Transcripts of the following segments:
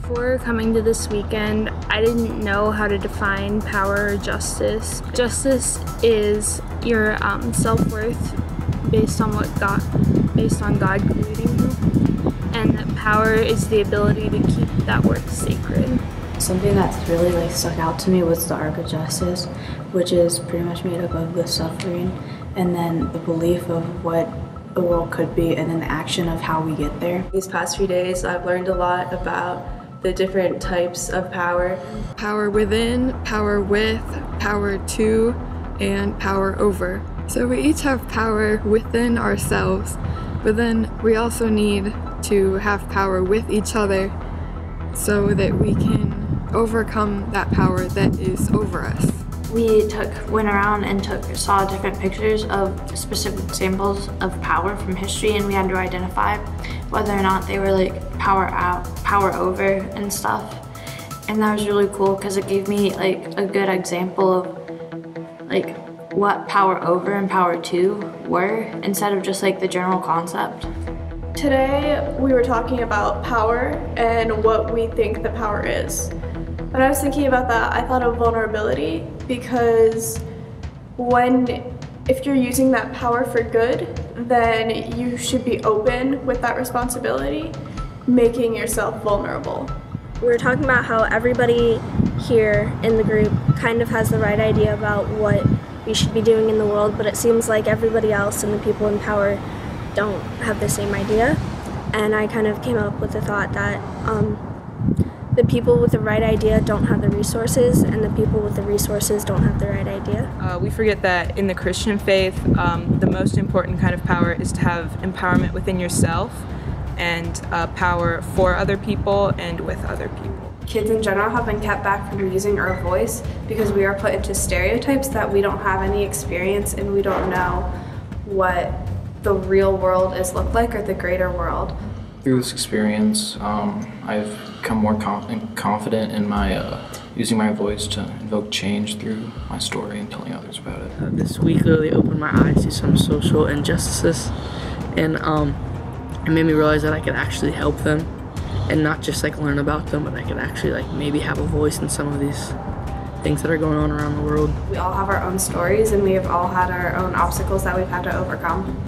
Before coming to this weekend, I didn't know how to define power or justice. Justice is your self-worth based on God creating you, and that power is the ability to keep that worth sacred. Something that's really stuck out to me was the arc of justice, which is pretty much made up of the suffering and then the belief of what the world could be and then the action of how we get there. These past few days I've learned a lot about the different types of power. Power within, power with, power to, and power over. So we each have power within ourselves, but then we also need to have power with each other so that we can overcome that power that is over us. We went around and saw different pictures of specific examples of power from history, and we had to identify whether or not they were like power out, power over and stuff. And that was really cool because it gave me like a good example of like what power over and power to were instead of just like the general concept. Today we were talking about power and what we think the power is. When I was thinking about that, I thought of vulnerability, because if you're using that power for good, then you should be open with that responsibility, making yourself vulnerable. We were talking about how everybody here in the group kind of has the right idea about what we should be doing in the world, but it seems like everybody else and the people in power don't have the same idea. And I kind of came up with the thought that the people with the right idea don't have the resources, and the people with the resources don't have the right idea. We forget that in the Christian faith, the most important kind of power is to have empowerment within yourself and power for other people and with other people. Kids in general have been kept back from using our voice because we are put into stereotypes that we don't have any experience and we don't know what the real world is look like or the greater world. Through this experience, I've become more confident in my using my voice to invoke change through my story and telling others about it. This week really opened my eyes to some social injustices, and it made me realize that I could actually help them and not just like learn about them, but I could actually like maybe have a voice in some of these things that are going on around the world. We all have our own stories and we have all had our own obstacles that we've had to overcome.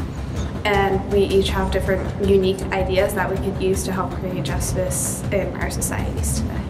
And we each have different unique ideas that we could use to help create justice in our societies today.